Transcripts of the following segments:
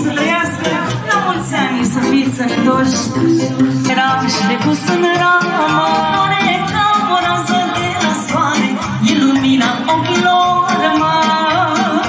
să trăiască la mulți ani, să fiți sănătoși. Era și de pus în ramă, ca o rază de la soare, ilumina ochilor mari.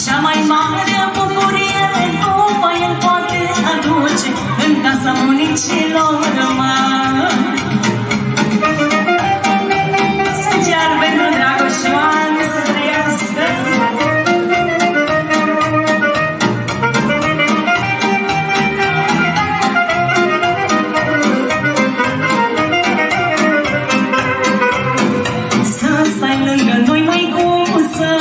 Cea mai mare bucurie numai el poate aduce în casa bunicilor mari. Sunt iar pentru Dragoșoan să trăiască. Să stai lângă noi, măicuță,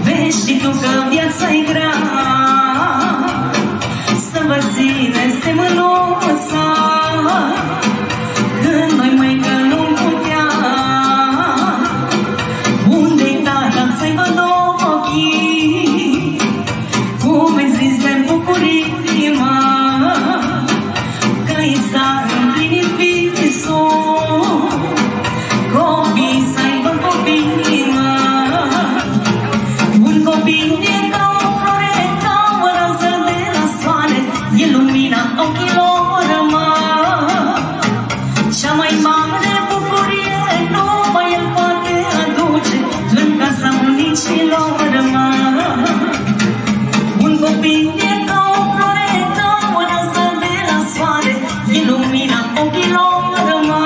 vezi și tu că viața-i grea, să vă țineți de mânuța, când noi, măică, nu-mi putea. Unde-i tata să-i văd ochii, cum-i zis de bucurii, mă, că-i s-a împlinit visul, copii să-i văd copii, mă. Un copil e ca o floare, ca o rază de la soare, e lumina ochilor, mă. Cea mai mare bucurie numai el poate aduce în casa bunicilor, mă. Un copil e ca o floare, ca o rază de la soare, e lumina ochilor, mă.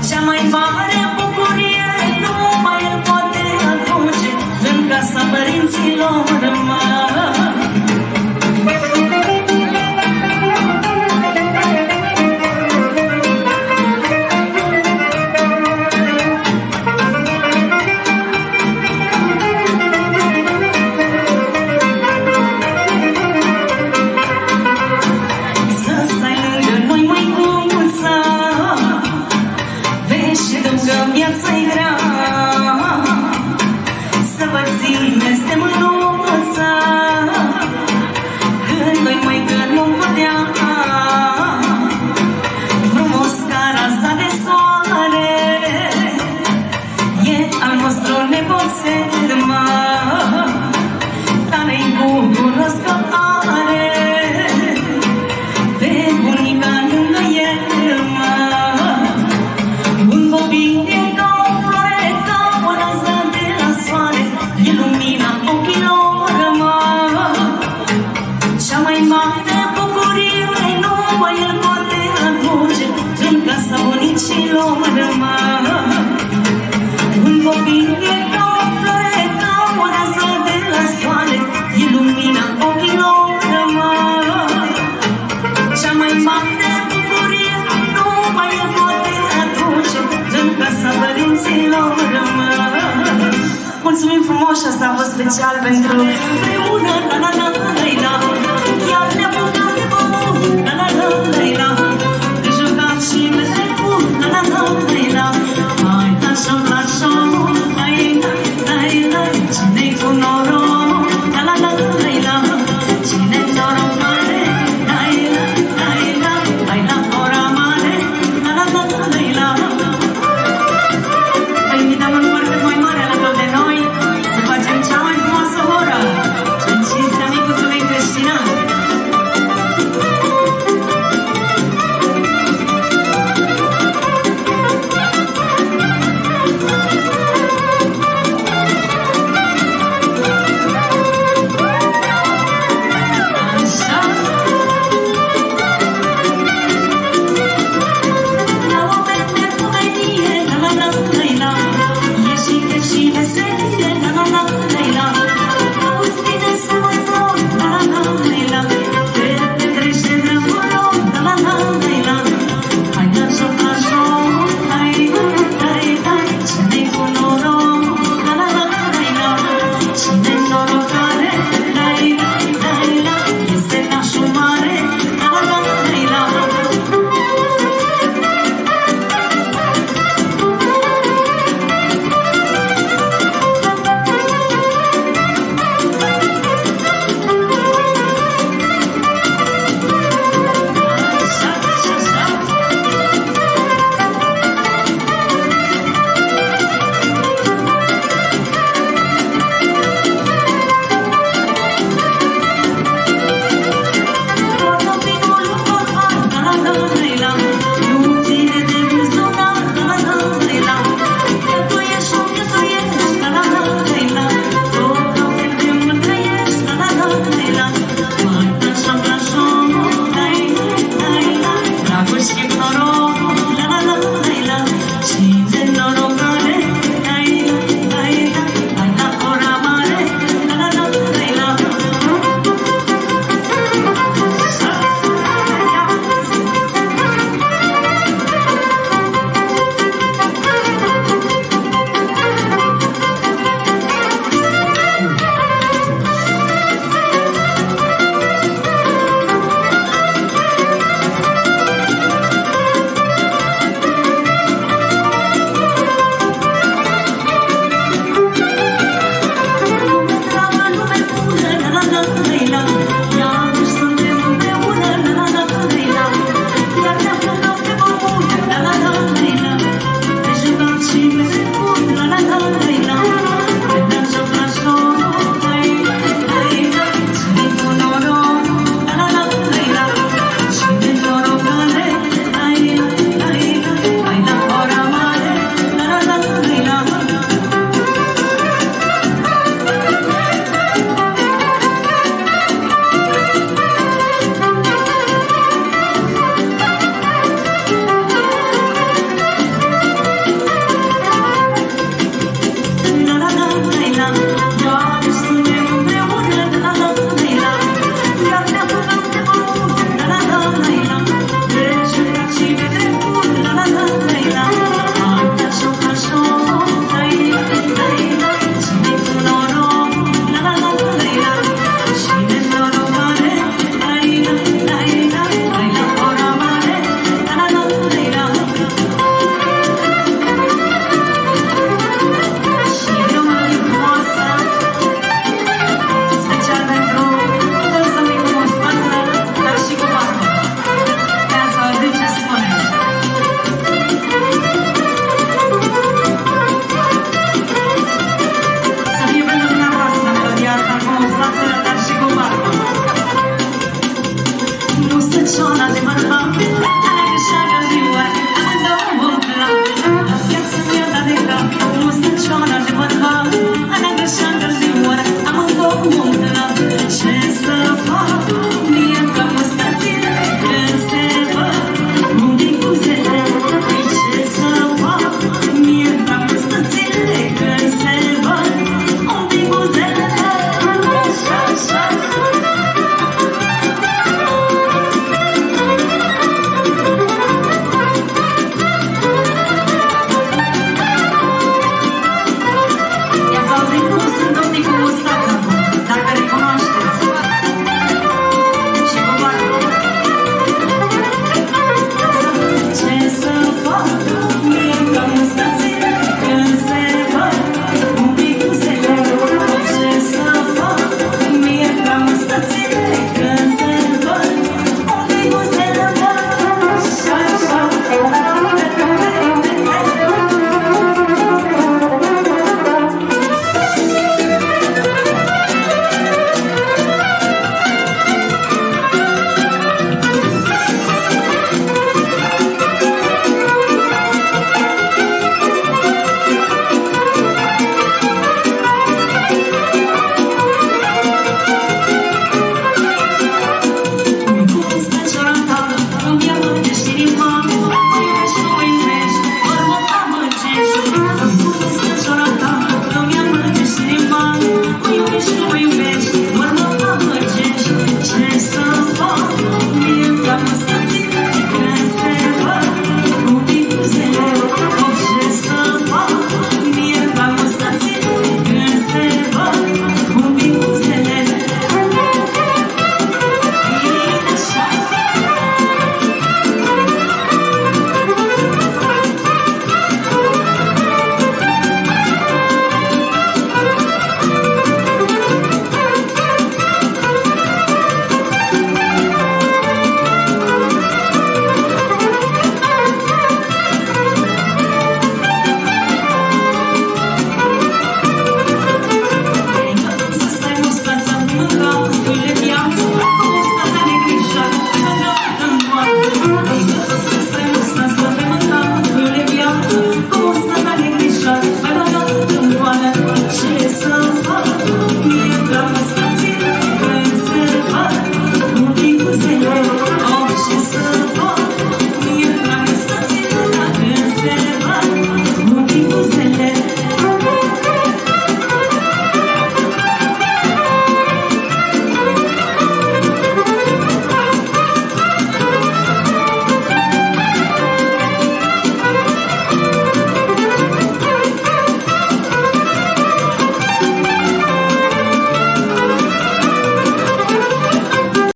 Cea mai mare bucurie numai el poate aduce în casa părinților, mă. Să stai lângă noi, măicuță, vezi și tu că viața-i grea, să vă țineți de mânuță, când noi, măică, nu-mi putea. Frumos ca raza de soare, e al nostru nepoțel, mă, tare-i bucuros că are pe bunica lângă el, mă. Un copil e ca o floare, ca o rază de la soare, e lumina ochilor, mă. Cea mai mare bucurie numai el poate aduce în casa bunicilor, mă. Un copil e ca o floare, ca o rază de la soare, e lumina ochilor, mă. Cea mai mare bucurie numai el poate aduce în casa părinților, mă. Mulțumim frumos și asta a fost special pentru împreună, la la la la la la.